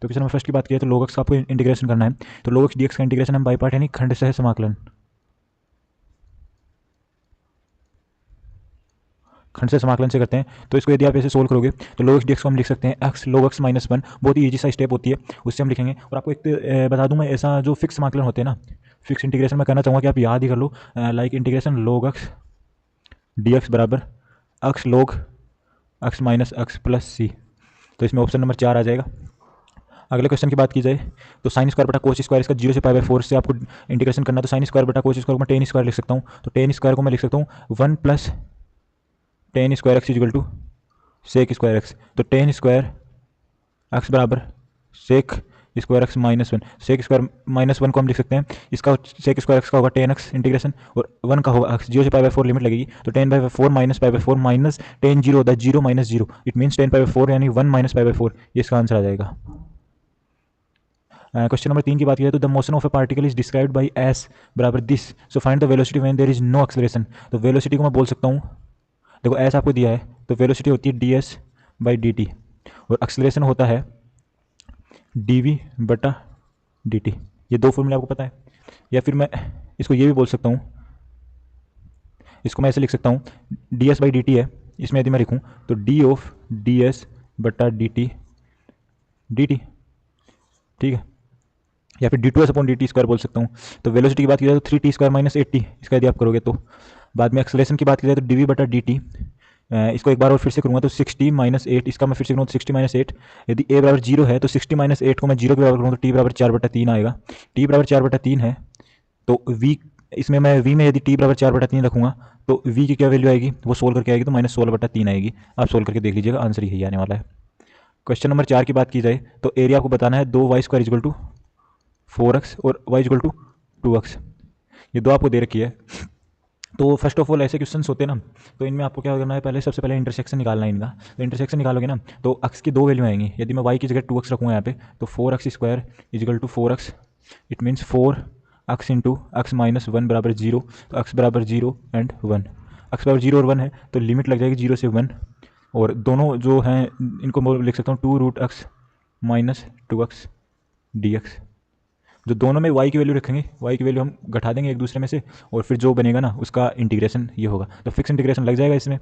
तो question number first की बात की तो log x का आपको इंटीग्रेशन करना है। तो log x dx का इंटीग्रेशन हम बाई पार्ट यानी खंडशः समाकलन से करते हैं। तो इसको यदि आप ऐसे सोल्व करोगे तो log x dx को हम लिख सकते हैं x log x माइनस 1। बहुत ही ईजी सा स्टेप होती है, उससे हम लिखेंगे। और आपको एक बता दूं मैं, ऐसा जो फिक्स समाकलन होते हैं ना, फिक्स इंटीग्रेशन मैं करना चाहूँगा कि आप याद ही कर लो। Like integration log x dx बराबर x log x minus x plus C. तो इसमें ऑप्शन नंबर 4 आ जाएगा। अगले क्वेश्चन की बात की जाए तो साइन स्क्वायर बटा कोस स्क्वायर, इसका 0 से π/4 से आपको इंटीग्रेशन करना है। तो साइन स्क्वायर बटा कोस स्क्वायर को मैं टेन स्क्वायर लिख सकता हूँ। तो टेन स्क्वायर को मैं लिख सकता हूँ 1 plus tan square X equal to sec square X. तो टेन स्क्वायर एक्स बराबर sec square X minus 1। Sec square minus 1 को हम लिख सकते हैं, इसका सेक स्क्वायर एक्स का होगा टेन एक्स इंटीग्रेशन, और 1 का होगा एक्स। 0 से π/4 लिमिट लगेगी, तो 10/4 माइनस π/4 माइनस टेन 0 होता है, 0 माइनस 0 इट मीन्स 10/4 यानी 1 माइनस π/4, ये इसका आंसर आ जाएगा। क्वेश्चन नंबर 3 की बात की जाए तो the motion of a particle is described by S बराबर this, so find the velocity when there is no acceleration. तो वेलोसिटी को मैं बोल सकता हूँ, देखो एस आपको दिया है तो वेलोसिटी होती है D S by D T, और एक्सेलरेशन होता है डी वी बटा डी टी। ये दो फॉर्मूले आपको पता है। या फिर मैं इसको ये भी बोल सकता हूँ, इसको मैं ऐसे लिख सकता हूँ, D S by D T है, इसमें यदि मैं लिखूँ तो डी ऑफ डी एस बटा डी टी डी टी, ठीक है। या फिर D two S upon D T square बोल सकता हूँ। तो वेलोसिटी की बात की जाए तो 3t स्क्वायर माइनस 8t, इसका यदि आप करोगे तो। बाद में एक्सेलरेशन की बात की जाए तो डी वी बटा डी टी, इसको एक बार और फिर से करूँगा तो 60 माइनस 8, इसका मैं फिर से करूँगा तो 60 माइनस 8। यदि ए बराबर 0 है तो 60 माइनस 8 को मैं 0 के बराबर करूँगा तो टी बराबर 4/3 आएगा। टी बराबर 4/3 है तो वी, इसमें मैं वी में यदि टी बराबर 4/3 रखूँगा तो वी की क्या वैल्यू आएगी, वो सोल्व करके आएगी तो -16/3 आएगी। आप सोल्व करके देख लीजिएगा, आंसर यही आने वाला है। क्वेश्चन नंबर 4 की बात की जाए तो एरिया आपको बताना है 2y² इजिकल टू 4x और y इजिकल टू 2x, ये दो आपको दे रखी है। तो फर्स्ट ऑफ ऑल ऐसे क्वेश्चंस होते हैं ना, तो इनमें आपको क्या करना है, पहले सबसे पहले इंटरसेक्शन निकालना है इनका। तो इंटरसेक्शन निकालोगे ना तो x की दो वैल्यू आएंगी। यदि मैं y की जगह 2x रखूँगा यहाँ पे तो 4x² equal to 4x, it means 4x into X minus 1 बराबर 0। तो x बराबर 0 एंड 1, x बराबर 0 और 1 है तो लिमिट लग जाएगी 0 से 1, और दोनों जो हैं इनको मैं लिख सकता हूँ 2√x माइनस 2x dx। जो दोनों में y की वैल्यू रखेंगे, y की वैल्यू हम घटा देंगे एक दूसरे में से, और फिर जो बनेगा ना उसका इंटीग्रेशन ये होगा। तो फिक्स इंटीग्रेशन लग जाएगा इसमें,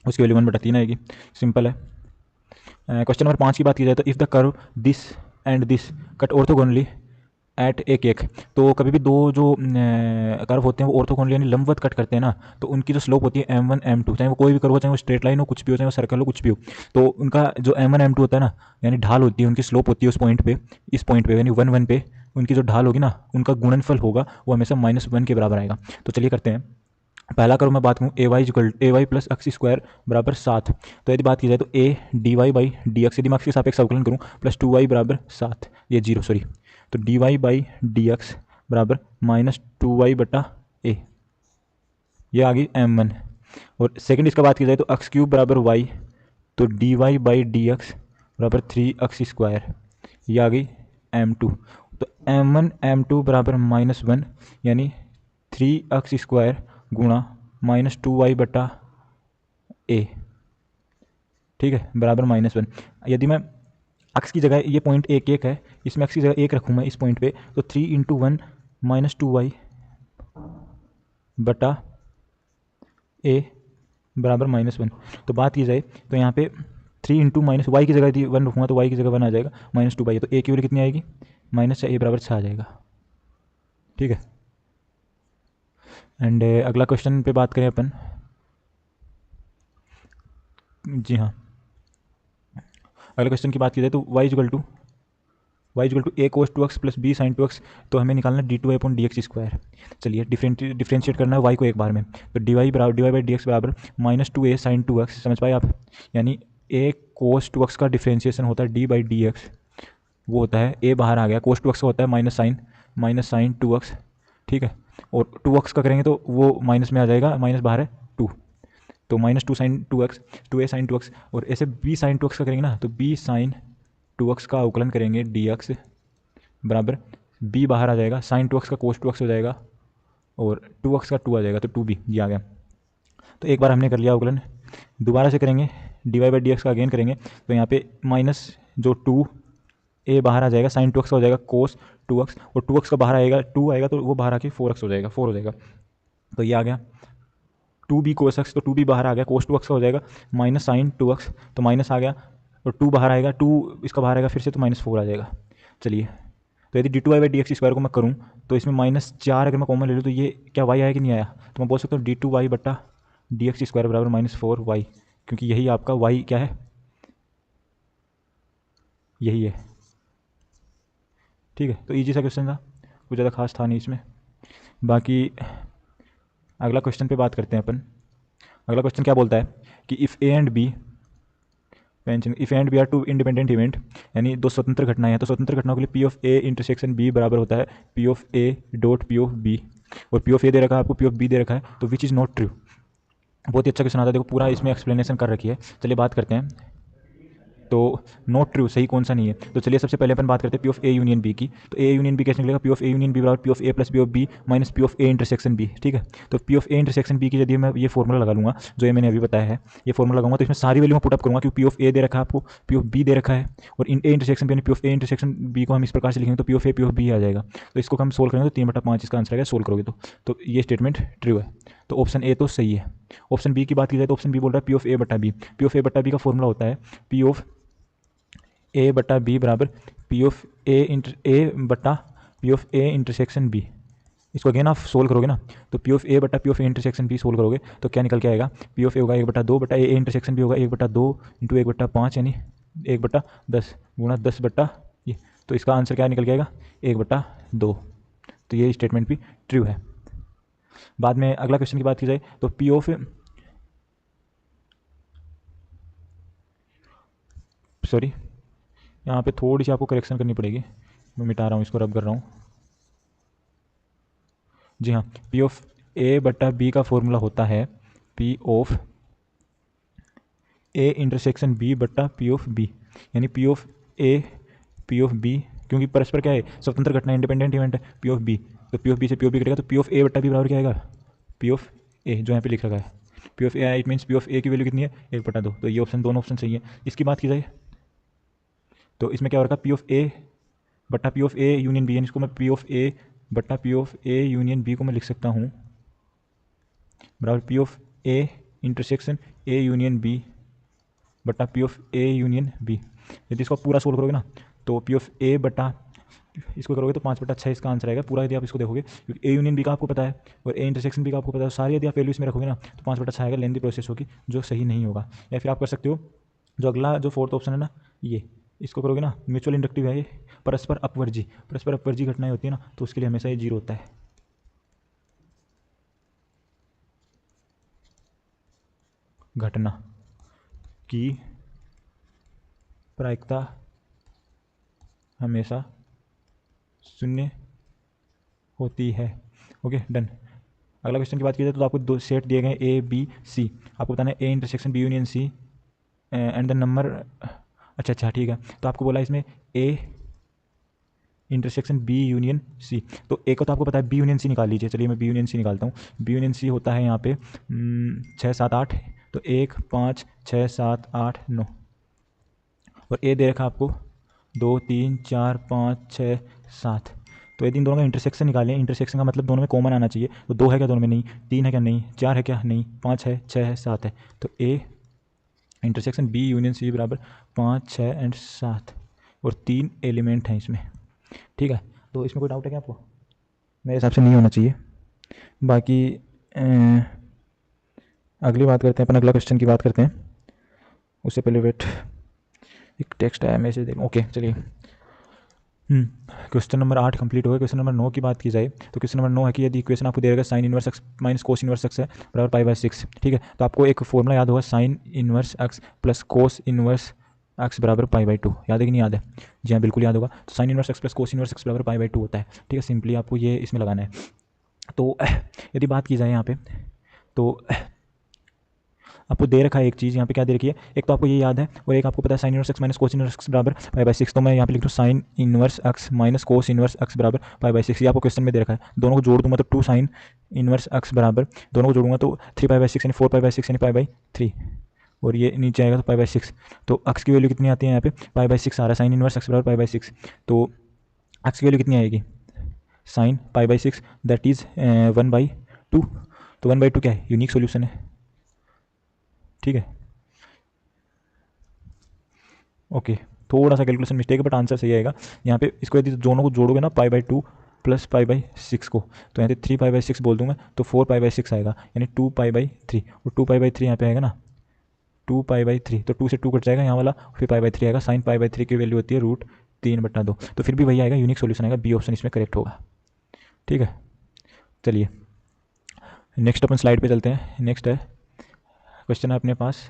उसकी वैल्यू 1/3 आएगी। सिंपल है। क्वेश्चन नंबर 5 की बात की जाए तो if the curve this and this cut orthogonally at एक, तो कभी भी दो जो कर्व होते हैं वो ऑर्थोगोनली यानी लंबवत कट करते हैं ना, तो उनकी जो स्लोप होती है m1 m2, चाहे वो कोई भी कर्व हो, चाहे वो स्ट्रेट लाइन हो, कुछ भी हो, चाहे वो सर्कल हो, कुछ भी हो, तो उनका जो m1 m2 होता है ना, यानी ढाल होती है, उनकी स्लोप होती है उस पॉइंट पे, इस पॉइंट पे यानी 1 1 पे उनकी जो ढाल होगी ना, उनका गुणनफल होगा वो हमेशा -1 के बराबर आएगा। तो चलिए करते हैं। पहला करो मैं बात करूँ A Y plus X square बराबर 7। तो यदि बात की जाए तो A D Y by D X, यदि मैं एक्स के सापेक्ष अवकलन करूँ प्लस 2y बराबर 7, ये 0 सॉरी, तो D Y by D X बराबर -2y बटा ए, ये आ गई m1। और सेकंड इसका बात की जाए तो x³ बराबर y, तो D Y by D X बराबर 3x², ये आ गई m2। तो m1 m2 बराबर -1 यानी 3x² गुणा -2y बटा ए, ठीक है, बराबर -1। यदि मैं x की जगह, ये पॉइंट 1 है, इसमें x की जगह 1 रखूँ मैं इस पॉइंट पे, तो 3 × 1 -2y बटा ए बराबर -1। तो बात की जाए तो यहाँ पे 3 × -y की जगह यदि 1 रखूँगा तो y की जगह 1 आ जाएगा, -2y, तो ए की वैल्यू कितनी आएगी, -6, ए बराबर 6 आ जाएगा, ठीक है। एंड अगला क्वेश्चन पे बात करें अपन, जी हाँ, अगले क्वेश्चन की बात की जाए तो y equal to A cos 2x plus B sine 2x, तो हमें निकालना d2/dx²। चलिए डिफ्रेंशिएट करना है y को एक बार में, तो dy बाई डी एक्स बराबर -2a साइन 2x, समझ पाए आप। यानी a कोस 2x का डिफ्रेंशिएशन होता है d/dx, वो होता है a बाहर आ गया, कोस 2x का होता है माइनस साइन 2x, ठीक है। और 2x का करेंगे तो वो माइनस में आ जाएगा, माइनस बाहर है 2, तो -2 sign 2x, 2a sign 2x। और ऐसे b साइन 2x का करेंगे ना तो b साइन 2x का अवकलन करेंगे dx बराबर, b बाहर आ जाएगा, साइन 2x का कोस 2x हो जाएगा, और 2x का 2 आ जाएगा, तो 2b ये आ गया। तो एक बार हमने कर लिया अवकलन, दोबारा से करेंगे dy/dx का अगेन करेंगे, तो यहाँ पे माइनस जो 2 ए बाहर आ जाएगा, साइन 2x का हो जाएगा कोस 2x, और 2x का बाहर आएगा 2 आएगा तो वो बाहर आके 4x हो जाएगा, 4 हो जाएगा। तो ये आ गया 2b कोस x, तो 2b बाहर आ गया, कोस 2x का हो जाएगा माइनस साइन 2x, तो माइनस आ गया, और 2 बाहर आएगा, 2 इसका बाहर आएगा फिर से, तो -4 आ जाएगा। चलिए, तो यदि d2y/dx² को मैं करूँ तो इसमें -4 अगर मैं कॉमन ले लूँ तो ये क्या y आया कि नहीं आया, तो मैं बोल सकता हूँ d2y/dx² बराबर -4y, क्योंकि यही आपका y क्या है, यही है। ठीक है, तो ईजी सा क्वेश्चन था, कुछ ज़्यादा खास था नहीं इसमें। बाकी अगला क्वेश्चन पे बात करते हैं अपन। अगला क्वेश्चन क्या बोलता है कि if A and B are two independent event, यानी दो स्वतंत्र घटनाएं हैं, तो स्वतंत्र घटनाओं के लिए P of A intersection B बराबर होता है P of A dot P of B, और पी ऑफ ए दे रखा है आपको, पी ऑफ बी दे रखा है, तो विच इज़ नॉट ट्रू। बहुत ही अच्छा क्वेश्चन आता है, देखो पूरा इसमें एक्सप्लेनेशन कर रखी है। चलिए बात करते हैं, तो नॉट ट्रू सही कौन सा नहीं है। तो चलिए सबसे पहले अपन बात करते हैं P of A union B की। तो ए यूनियन बी कैसे निकलेगा, P of A union B बराबर P of A plus P of B minus P of A intersection B. ठीक है, तो P of A intersection B की यदि मैं ये फॉर्मूला लगा लूँगा जो ये मैंने अभी बताया है, ये फॉर्मूला लगाऊंगा तो इसमें सारी वैल्यू मैं पुटअप करूँगा, क्योंकि पी ऑफ ए दे रखा है आपको, पी ऑफ बी दे रखा है, और इन A intersection B, P of A intersection B को हम इस प्रकार से लिखेंगे तो P of A P of B आ जाएगा। तो इसको हम सोल्व करेंगे तो 3/5 इसका आंसर आएगा, सोल्व करोगे तो ये स्टेटमेंट ट्रू है। तो ऑप्शन ए तो सही है। ऑप्शन बी की बात की जाए तो ऑप्शन बी बोल रहा है पी ऑफ ए बटा बी। पी ऑफ ए बटा बी का फॉर्मूला होता है पी ऑफ ए बटा बी बराबर पी ऑफ ए बटा P of A intersection B. इसको अगेन आप सोल्व करोगे ना, तो पी ऑफ ए बटा P of A intersection B solve करोगे तो क्या निकल के आएगा, पी ऑफ ए होगा 1/2 बटा ए इंटरसेक्शन बी होगा 1/2 इंटू 1/5, यानी 1/10 गुणा 10 बटा ये, तो इसका आंसर क्या निकल के आएगा 1/2। तो ये स्टेटमेंट भी ट्रू है। बाद में अगला क्वेश्चन की बात की जाए तो पी ऑफ यहाँ पे थोड़ी सी आपको करेक्शन करनी पड़ेगी, मैं मिटा रहा हूँ इसको, रब कर रहा हूँ। जी हाँ, पी ऑफ ए बटा बी का फॉर्मूला होता है P of A intersection B बटा पी ऑफ बी, यानी P of A P of B, क्योंकि परस्पर क्या है, स्वतंत्र घटना इंडिपेंडेंट इवेंट है पी ऑफ बी, तो पी ऑफ बी से पी ऑफ बी करेगा तो पी ऑफ ए बटा बी बराबर क्या आएगा, पी ऑफ ए जो यहाँ पे लिख रखा है P of A, it means P of A की वैल्यू कितनी है 1/2। तो ये ऑप्शन, दोनों ऑप्शन सही है। इसकी बात की जाए तो इसमें क्या हो रखा है पी ऑफ ए बटा P of A union B, यानी इसको मैं पी ऑफ ए बटा P of A union B को मैं लिख सकता हूँ बराबर P of A intersection A union B बटा P of A union B. यदि इसको पूरा सोल्व करोगे ना तो पी ऑफ ए बटा इसको करोगे तो 5/6 इसका आंसर आएगा पूरा, यदि आप इसको देखोगे, क्योंकि ए यूनियन बी का आपको पता है और ए इंटरसेक्शन बी का आपको पता है, सारी यदि आप वैल्यू इसमें रखोगे ना तो 5/6 आएगा, लेंदी प्रोसेस होगी जो सही नहीं होगा। या फिर आप कर सकते हो जो अगला जो फोर्थ ऑप्शन है ना, ये इसको करोगे ना, म्यूचुअल इंडक्टिव है ये, परस्पर अपवर्जी घटनाएं होती है ना, तो उसके लिए हमेशा ये 0 होता है। घटना की प्रायिकता हमेशा 0 होती है। Okay done. अगला क्वेश्चन की बात की जाए तो आपको 2 सेट दिए गए ए बी सी, आपको बताना है A intersection B union C and the number, अच्छा ठीक है, तो आपको बोला इसमें A intersection B union C, तो ए को तो आपको पता है बी यूनियन सी निकाल लीजिए। चलिए मैं बी यूनियन सी निकालता हूँ। बी यूनियन सी होता है यहाँ पे 6 7 8, तो 1 5 6 7 8 9, और ए दे रखा आपको 2 3 4 5 6 7। तो यदि इन दोनों का इंटरसेक्शन निकालें, इंटरसेक्शन का मतलब दोनों में कॉमन आना चाहिए, तो 2 है क्या दोनों में, नहीं, 3 है क्या, नहीं, 4 है क्या, नहीं, 5 है, 6 है, 7 है, तो A intersection B union C बराबर 5 6 एंड 7, और 3 एलिमेंट हैं इसमें। ठीक है, तो इसमें कोई डाउट है क्या आपको? मेरे हिसाब से नहीं होना चाहिए। बाकी अगली बात करते हैं अपन, अगला क्वेश्चन की बात करते हैं। उससे पहले वेट, एक टेक्स्ट आया, मैसेज देख, ओके चलिए। क्वेश्चन नंबर 8 कंप्लीट हो गया। क्वेश्चन नंबर 9 की बात की जाए तो क्वेश्चन नंबर 9 है कि यदि इक्वेशन आपको दे रखा sine inverse x minus cos inverse x है बराबर π/6, ठीक है, तो आपको एक फॉर्मूला याद होगा sine inverse X plus cos inverse x बराबर π/2, याद है कि नहीं याद है? जी हाँ बिल्कुल याद होगा। तो sine inverse X plus cos inverse x बराबर π/2 होता है। ठीक है, सिंपली आपको ये इसमें लगाना है। तो यदि बात की जाए यहाँ पे तो आपको दे रखा है एक चीज़, यहाँ पे क्या दे रखी है, एक तो आपको ये याद है और एक आपको पता है sine inverse x minus cos inverse x बराबर π/6। तो मैं यहाँ पे लिख दूँ sine inverse x minus cos inverse x बराबर π/6, ये आपको क्वेश्चन में दे रखा है। दोनों को जोड़ दूंगा तो 2 साइन इनवर्स एक्स बराबर, दोनों को जोड़ूंगा तो 3π/6 यानी 4π/6 यानी π/3, और ये नीचे आएगा तो पाई बाई 6। तो अक्स की वैल्यू कितनी आती है यहाँ पे, पाई बाई 6 आ रहा है, साइन इनवर्स अक्स बराबर पाई बाई 6। तो अक्स की वैल्यू कितनी आएगी, sine pi by 6, that is 1/2। तो 1/2 क्या है, यूनिक सोल्यूशन है। ठीक है, ओके, थोड़ा सा कैलकुलेशन मिस्टेक है बट आंसर सही आएगा यहाँ पे। इसको यदि दोनों को जोड़ोगे ना, pi by 2 plus pi by 6 को, तो यहाँ पे 3 पाई बाई 6 बोल दूंगा तो 4 पाई बाई 6 आएगा, यानी 2 पाई बाई 3। और 2 पाई बाई 3 यहाँ पे आएगा ना, 2 पाई बाई 3, तो 2 से 2 कट जाएगा यहाँ वाला, फिर पाई बाई 3 आएगा। साइन पाई बाई 3 की वैल्यू होती है √3/2। तो फिर भी वही आएगा, यूनिक सोल्यूशन आएगा, बी ऑप्शन इसमें करेक्ट होगा। ठीक है, चलिए नेक्स्ट अपन स्लाइड पे चलते हैं। नेक्स्ट है क्वेश्चन है अपने पास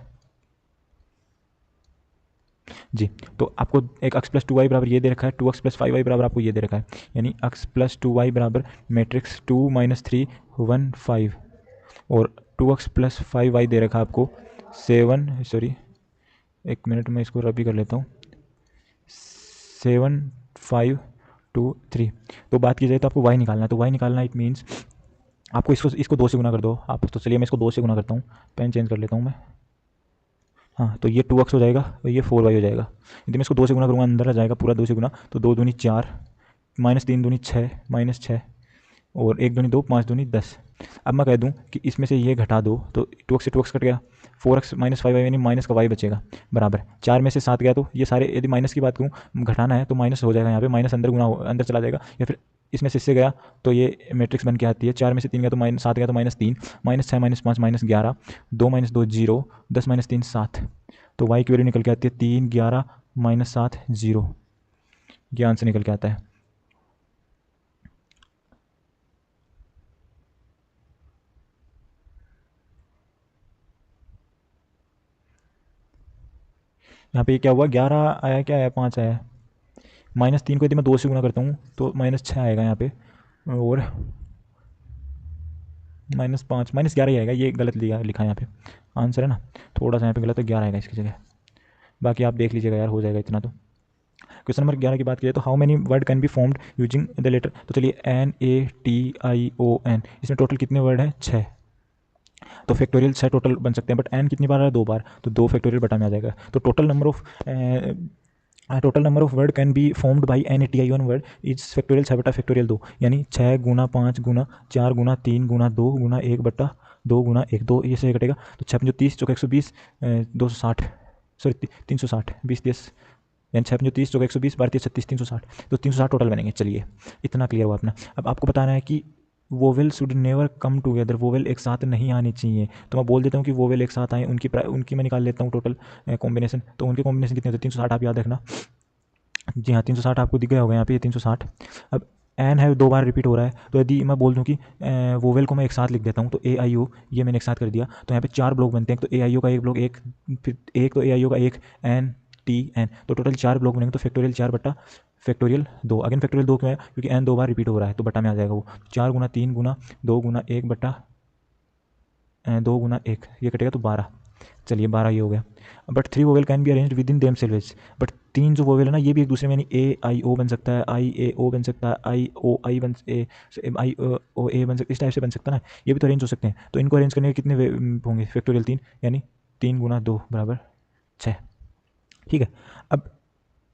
जी। तो आपको एक x प्लस 2y बराबर ये दे रखा है, 2x प्लस 5y बराबर आपको ये दे रखा है, यानी x प्लस 2y बराबर मैट्रिक्स 2 - 3 1 5, और 2x प्लस 5y दे रखा है आपको 7, सॉरी एक मिनट में इसको रबी कर लेता हूँ, 7 5 2 3। तो बात की जाए तो आपको y निकालना है, तो y निकालना इट मीन्स आपको इसको 2 से गुना कर दो आप। तो चलिए मैं इसको 2 से गुना करता हूँ, पेन चेंज कर लेता हूँ मैं। हाँ, तो ये 2x हो जाएगा और ये 4y हो जाएगा। यदि मैं इसको 2 से गुना करूँगा अंदर आ जाएगा पूरा 2 से गुना, तो 2 दूनी 4, -3 दूनी 6, -6, और 1 दूनी 2, 5 दूनी 10। अब मैं कह दूँ कि इसमें से ये घटा दो, तो 2x से 2x कट गया, 4x - 5y यानी माइनस का y बचेगा बराबर 4 में से 7 गया। तो ये सारे यदि माइनस की बात करूँ, घटाना है तो माइनस हो जाएगा यहाँ पे, माइनस अंदर गुना अंदर चला जाएगा, या फिर इसमें से इससे गया तो ये मैट्रिक्स बन के आती है। 4 में से 3 गया तो -7 गया तो -3, -6 -5 -11, 2 - 2 0, 10 - 3 7। तो y की वैल्यू निकल के आती है 3 11 -7 0। ये आंसर निकल के आता है। यहाँ पे क्या हुआ, 11 आया, क्या आया, 5 आया। -3 को यदि मैं 2 से गुना करता हूँ तो -6 आएगा यहाँ पे, और -5 -11 ही आएगा। ये गलत लिखा है यहाँ पे आंसर है ना, थोड़ा सा यहाँ पे गलत है, 11 आएगा इसकी जगह। बाकी आप देख लीजिएगा यार, हो जाएगा इतना। तो क्वेश्चन नंबर 11 की बात करें तो how many word can be formed using the letter. तो चलिए NATION, इसमें टोटल कितने वर्ड हैं, 6। तो फैक्टोरियल 6 टोटल बन सकते हैं, बट n कितनी बार आ रहा है, 2 बार, तो 2 फैक्टोरियल बटा में आ जाएगा। तो total number of word can be formed by NATION word is factorial 6 बटा फैक्टोरियल 2, यानी 6 गुना 5 गुना 4 गुना 3 गुना 2 गुना 1 बटा 2 गुना 1, 2 ये से कटेगा। तो 6 5 30 चौका 120, 260, सॉरी 360, 20 30, यानी 6 5 30 चौका 120, 12 36, 360। तो 360 टोटल बनेंगे। चलिए इतना क्लियर हुआ अपना। अब आपको बताना है कि vowel should never come together, vowel एक साथ नहीं आनी चाहिए। तो मैं बोल देता हूँ कि वोवेल एक साथ आए, उनकी मैं निकाल लेता हूँ टोटल कॉम्बिनेशन। तो उनके कॉम्बिनेशन कितने होते हैं, 360 आप याद रखना। जी हाँ, 360 आपको दिख गया होगा यहाँ पे, 360। अब एन है 2 बार रिपीट हो रहा है, तो यदि मैं बोल दूँ कि वोवेल को मैं एक साथ लिख देता हूँ, तो AIO ये मैंने एक साथ कर दिया, तो यहाँ पे 4 ब्लॉक बनते हैं। तो AIO का एक ब्लॉक, एक फिर एक, तो AIO का एक, NTN, तो टोटल 4 ब्लॉक बनेंगे। तो फैक्टोरियल 4 बटा फैक्टोरियल 2, अगेन फैक्टोरियल 2 क्यों है, क्योंकि n 2 बार रिपीट हो रहा है, तो बटा में आ जाएगा वो। 4 गुना 3 गुना 2 गुना 1 बटा 2 गुना 1, ये कटेगा तो 12। चलिए 12 ये हो गया। But 3 vowel can be arranged with in them salvage, but 3 जो वोवेल है ना, ये भी एक दूसरे में, यानी AIO बन सकता है, IAO बन सकता है, IOI बन IOA बन सकता है, इस टाइप से बन सकता है ना, ये भी तो अरेंज हो सकते हैं। तो इनको अरेंज करने के कितने होंगे, फैक्टोरियल 3, यानी 3 गुना 2 बराबर 6। ठीक है, अब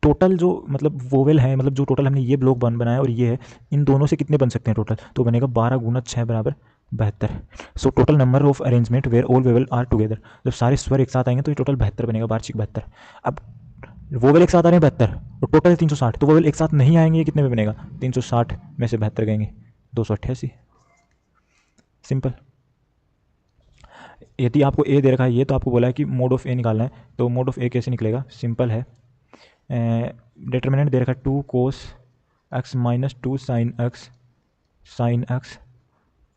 टोटल जो मतलब वोवेल है, मतलब जो टोटल हमने ये ब्लॉक बनाया और ये है, इन दोनों से कितने बन सकते हैं टोटल, तो बनेगा 12 गुना 6 बराबर 72। So total number of arrangement where all vowel are together, जब सारे स्वर एक साथ आएंगे तो ये टोटल 72 बनेगा, वार्षिक 72। अब वोवेल एक साथ आ रहे हैं 72 और टोटल है 360, तो वोवेल एक साथ नहीं आएंगे, ये कितने में बनेगा, 360 में से 72 गएंगे, 288। सिंपल। यदि आपको ए दे रखा है ये, तो आपको बोला है कि मोड ऑफ ए निकालना है, तो मोड ऑफ ए कैसे निकलेगा, सिंपल है। डिटर्मिनेंट दे रखा है 2 cos x - 2 sin x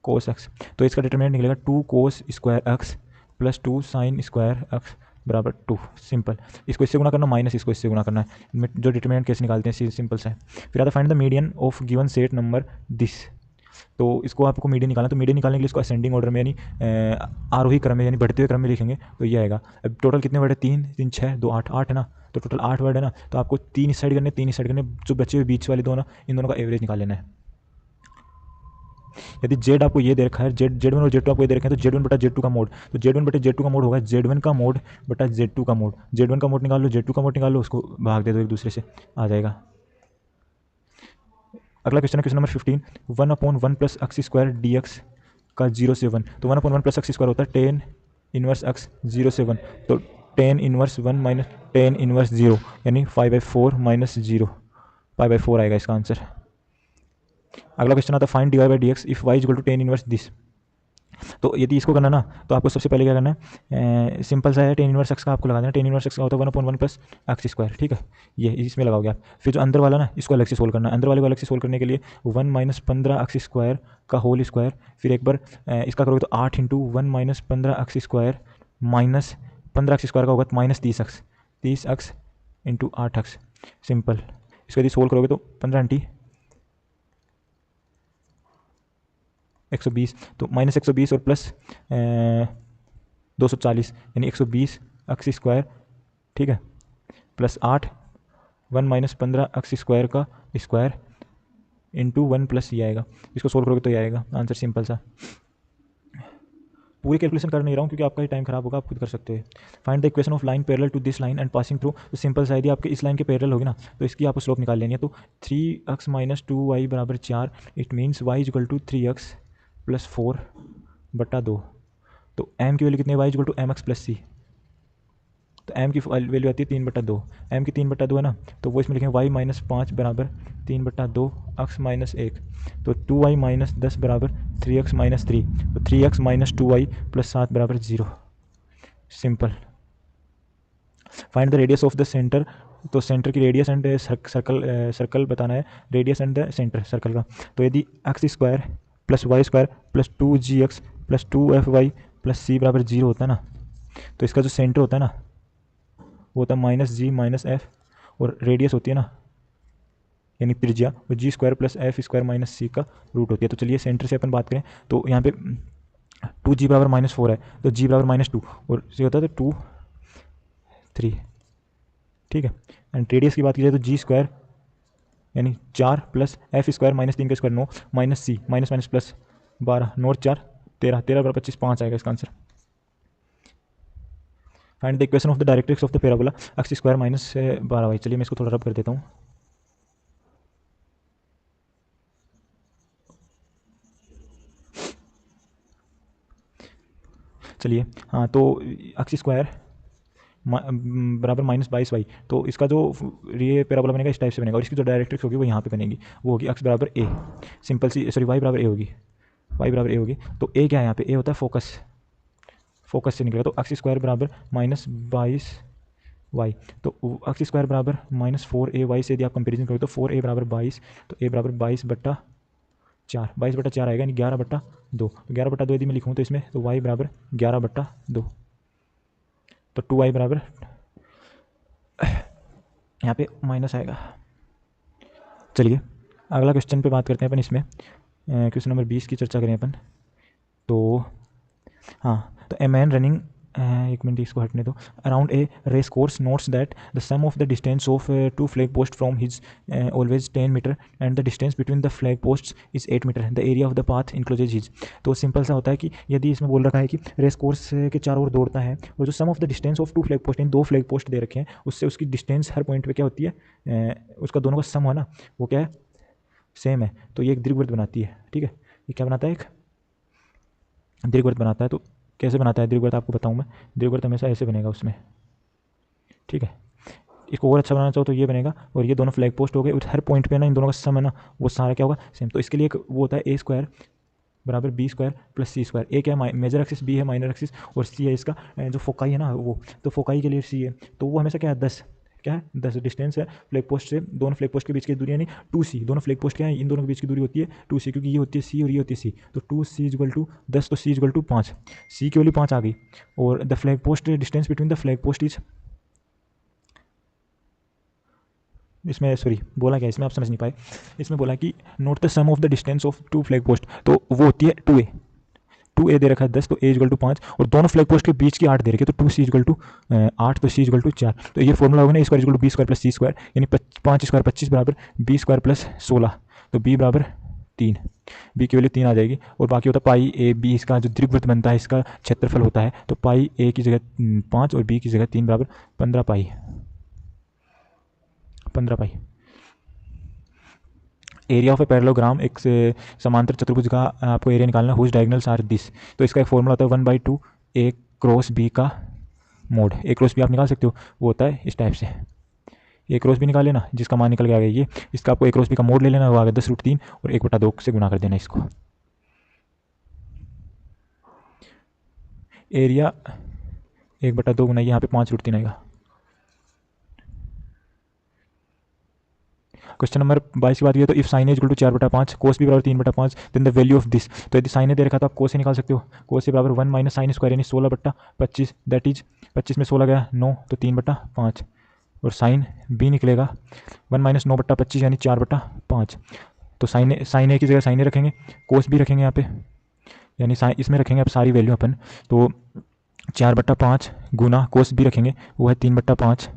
cos x, तो इसका डिटर्मिनेंट निकलेगा 2 cos square x plus 2 sin square x बराबर 2। सिंपल, इसको इससे गुना करना, माइनस इसको इससे गुना करना है। जो डिटर्मिनेंट कैसे निकालते हैं, सिंपल सा है। फिर आता find the median of given set number this, तो इसको आपको मीडियन निकालना, तो मीडियन निकालने के लिए इसको असेंडिंग ऑर्डर में, यानी आरोही क्रम में, यानी बढ़ते हुए क्रम में लिखेंगे, तो ये आएगा। अब टोटल कितने वर्ड है, 3 3 6 2 8 8 है ना, तो टोटल 8 वर्ड है ना, तो आपको 3 इस साइड करने, 3 इस साइड करने, जो बचे हुए बीच वाले दो ना, इन दोनों का एवरेज निकाल लेना है। यदि जेड आपको ये दे रखा है, जेड वन और जेड टू आपको ये दे रखे हैं, तो जेड वन बटा जेड टू का मोड, तो जेड वन बटे जेड टू का मोड होगा जेड वन का मोड बटा जेड टू का मोड। जेड वन का मोड निकाल लो, जेड टू का मोड निकाल लो, उसको भाग दे दो एक दूसरे से, आ जाएगा। अगला क्वेश्चन है question number 15, 1/1 plus X square D x का 0 से 1। तो 1/1 प्लस एक्स स्क्वायर होता है टेन इनवर्स एक्स 0 से 1, तो tan inverse 1 minus tan inverse 0 यानी 5/4 माइनस 0, 5/4 आएगा इसका आंसर। अगला क्वेश्चन आता है find d Y by D x if y is equal to ten inverse this. तो यदि इसको करना ना, तो आपको सबसे पहले क्या करना है, सिंपल सा है, टेन इनवर्स एक्स का आपको लगा देना। टेन इनवर्स एक्स का होता है 1/1 प्लस एक्स स्क्वायर, ठीक है, ये इसमें लगाओगे आप। फिर जो अंदर वाला ना, इसको अलग से सोल्व करना है। अंदर वाले को अलग से सोल्व करने के लिए 1 माइनस 15 एक्स स्क्वायर का होल स्क्वायर, फिर एक बार इसका करोगे तो 8 into 1 minus 15 x square minus 15 x square का होगा minus 30 x into 8 x, simple. इसको यदि सोल्व करोगे तो 15 इंटी 120, तो माइनस 120 और प्लस 240 यानी 120 एक्स स्क्वायर, ठीक है, प्लस 8 1 माइनस 15 एक्स स्क्वायर का स्क्वायर इंटू 1 प्लस ये आएगा। इसको सोल्व करोगे तो ये आएगा आंसर, सिंपल सा। पूरी कैलकुलेशन कर नहीं रहा हूँ क्योंकि आपका ही टाइम खराब होगा, आप खुद कर सकते हो। Find the equation of line parallel to this line and passing through. तो सिंपल सा, यदि आपके इस लाइन के पैरेलल होगी ना, तो इसकी आपको स्लोप निकाल लेनी है। तो 3x माइनस 2y बराबर 4, it means y equal to 3x plus 4 बटा 2। तो m की वैल्यू कितनी है, y equal to M X plus C. तो m की वैल्यू आती है 3/2, m की 3/2 है ना, तो वो इसमें लिखेंगे y माइनस 5 बराबर 3/2 x माइनस 1, तो 2y माइनस 10 बराबर 3x माइनस 3, तो 3x माइनस 2y प्लस 7 बराबर 0, simple. Find the radius of the centre. तो सेंटर की रेडियस एंड सर्कल बताना है, radius and the centre circle का। तो यदि x square plus y square plus 2gx plus 2fy plus c बराबर 0 होता है ना, तो इसका जो सेंटर होता है ना वो होता है माइनस जी माइनस एफ, और रेडियस होती है ना यानी त्रिज्या, वो G square plus F square minus C का रूट होती है। तो चलिए सेंटर से अपन बात करें, तो यहाँ पे 2g बराबर -4 है, तो g बराबर -2 और c होता है तो 2 3, ठीक है। एंड रेडियस की बात की जाए तो जी स्क्वायर यानी 4 प्लस एफ स्क्वायर माइनस 3 का स्क्वायर 9 माइनस सी माइनस माइनस प्लस 12, 9 4 13, 13 बराबर 25, 5 आएगा इसका answer. Find the equation of the directrix of the parabola x square minus 12y। चलिए मैं इसको थोड़ा रब कर देता हूँ। चलिए हाँ, तो एक्स स्क्वायर बराबर -22y, तो इसका जो ये पैराबोला बनेगा इस टाइप से बनेगा, और इसकी जो डायरेक्ट्रिक्स होगी वो यहाँ पे बनेगी, वो होगी x बराबर a, सिंपल सी, सॉरी y बराबर a होगी, y बराबर a होगी। तो a क्या है यहाँ पे, a होता है फोकस, फोकस से निकलेगा, तो एक्स स्क्वायर बराबर -22y, तो एक्स स्क्वायर बराबर -4ay से यदि आप कंपेरिजन करें तो 4a बराबर 22, तो a बराबर 22/4, 22/4 आएगा यानी 11/2। 11/2 यदि मैं लिखूँ तो इसमें, तो y बराबर 11/2, तो 2y बराबर यहाँ पे माइनस आएगा। चलिए अगला क्वेश्चन पे बात करते हैं अपन, इसमें क्वेश्चन नंबर 20 की चर्चा करें अपन। तो हाँ, तो ए मैन रनिंग, एक मिनट इसको हटने दो, around a race course notes that the sum of the distance of 2 flag post from his always 10 metre and the distance between the flag post is 8 metre, the area of the path encloses his. तो simple सा होता है कि यदि इसमें बोल रखा है कि रेस कोर्स के चारों ओर दौड़ता है, और जो sum of the distance of 2 flag post, इन 2 फ्लैग पोस्ट दे रखे हैं, उससे उसकी डिस्टेंस हर पॉइंट पे क्या होती है, उसका दोनों का सम है ना, वो क्या है, सेम है, तो ये एक दीर्घवृत्त बनाती है, ठीक है। ये क्या बनाता है, एक दीर्घवृत्त बनाता है। तो कैसे बनाता है दीर्घवृत्त आपको बताऊं मैं, दीर्घवृत्त हमेशा ऐसे बनेगा उसमें, ठीक है। इसको और अच्छा बनाना चाहो तो ये बनेगा, और ये दोनों फ्लैग पोस्ट हो गए, हर पॉइंट पे ना इन दोनों का सम है ना, वो सारा क्या होगा, सेम। तो इसके लिए एक वो होता है a स्क्वायर बराबर b square plus c square. a क्या है, मेजर एक्सिस, b है माइनर एक्सिस, और c है इसका जो फोकाई है ना वो, तो फोकाई के लिए c है, तो वो हमेशा क्या है 10, क्या है 10 डिस्टेंस है फ्लैग पोस्ट से, दोनों फ्लैग पोस्ट के बीच की दूरी यानी 2c, दोनों फ्लैग पोस्ट क्या है, इन दोनों के बीच की दूरी होती है 2c, क्योंकि ये होती है c और ये होती है c, तो 2c इक्वल टू 10, तो c इक्वल टू 5, c की वैल्यू 5 आ गई। और the flag post distance between the flag post is, इसमें सॉरी बोला क्या, इसमें आप समझ नहीं पाए, इसमें बोला कि note the sum of the distance of 2 flag post, तो वो होती है 2a दे रखा है 10, तो a इक्वल टू 5, और दोनों फ्लैग पोस्ट के बीच की 8 दे रखी है, तो 2c इक्वल टू 8, तो c इक्वल टू 4। तो ये फॉर्मूला होगा ना, a square equal to b square plus c square, यानी 5 स्क्वायर 25 बराबर b स्क्वायर प्लस 16, तो b बराबर 3। बी की वैल्यू 3 आ जाएगी, और बाकी होता है पाई ए बी, इसका जो दीर्घवृत्त बनता है इसका क्षेत्रफल होता है, तो पाई ए की जगह 5 और बी की जगह 3 बराबर 15 पाई। एरिया ऑफ ए पैरेललोग्राम, एक से समांतर चतुर्भुज का आपको एरिया निकालना, हुज डायगोनल्स आर दिस। तो इसका एक फॉर्मूला होता है 1/2 ए क्रॉस बी का मोड। ए क्रॉस बी आप निकाल सकते हो, वो होता है इस टाइप से, ए क्रॉस बी निकाल लेना जिसका मान निकल के आ गया ये, इसका आपको ए क्रॉस बी का मोड ले लेना, वो आ गया 10√3 और 1/2 से गुना कर देना इसको। एरिया 1/2 गुना यहाँ पे 5√3 आएगा। क्वेश्चन नंबर 22 की बात की तो if sine is equal to 4/5, cos भी बराबर 3/5, then the value of this. तो यदि साइन दे रखा तो आप कोस से निकाल सकते हो, कोस से बराबर 1 माइनस साइन स्क्वायर यानी 16/25, दैट इज 25 में 16 गया 9, तो 3/5, और साइन बी निकलेगा 1 माइनस 9/25 यानी 4/5। तो साइन ए की जगह साइन ए रखेंगे, कोस भी रखेंगे यहाँ पे, यानी साइन इसमें रखेंगे अब सारी वैल्यू अपन, तो 4/5 गुना कोस भी रखेंगे वो है 3/5,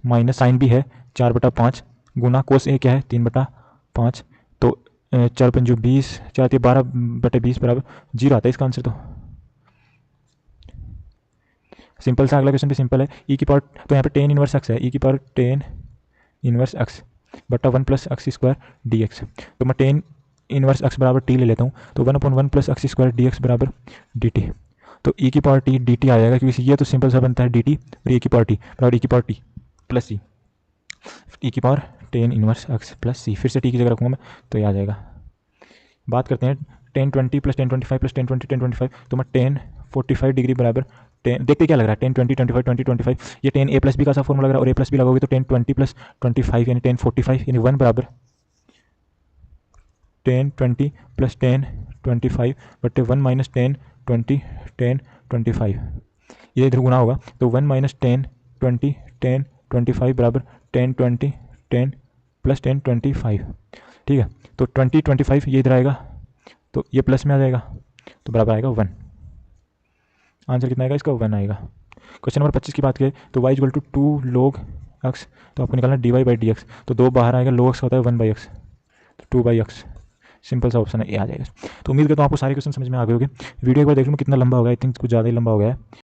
माइनस साइन भी है 4/5 गुना कोस ए क्या है 3/5, तो 4×5 20, 12/20 बराबर 0 आता है इसका आंसर। तो सिंपल सा अगला क्वेश्चन भी सिंपल है, ई की पावर, तो यहाँ पे टेन इनवर्स एक्स है, ई की पावर टेन इनवर्स एक्स बटा 1 plus X square D x. तो मैं टेन इनवर्स एक्स बराबर टी ले लेता हूँ, तो 1/1 plus X square D X बराबर डी टी। तो ई की पावर टी डी टी आ जाएगा, क्योंकि ये तो सिंपल सा बनता है डी टी, और ई की पावर टी बराबर ई की power T plus C, E की power ten inverse X plus C, फिर से टी की जगह रखूँगा मैं, तो ये आ जाएगा। बात करते हैं 1020 प्लस 1025 प्लस 1020 1025, तो मैं 1045 डिग्री बराबर 10, देखते क्या लग रहा है 1020 25 20 25, ये 10 ए प्लस बी का सा फॉर्मूला लग रहा है, और ए प्लस बी लगाओगे तो 1020 प्लस 25 यानी 1045 यानी 1 बराबर 1020 प्लस 1025 बटे 1 माइनस 1020 1025, ये इधर गुना होगा, तो 1 माइनस 1020 1025 बराबर 1020 10 प्लस 1025, ठीक है। तो 20 25 ये इधर आएगा, तो ये प्लस में आ जाएगा, तो बराबर आएगा 1। आंसर कितना आएगा इसका 1 आएगा। क्वेश्चन नंबर 25 की बात करें तो y equal to 2 log x, तो आपको निकालना dy/dx, तो 2 बाहर आएगा, log x का होता है 1/x, तो 2/x, सिंपल सा ऑप्शन है, ये आ जाएगा। तो उम्मीद करता हूँ आपको सारे क्वेश्चन समझ में आ गए होंगे। वीडियो एक बार देख लो कितना लंबा हो गया, आई थिंक कुछ ज़्यादा ही लंबा हो गया है।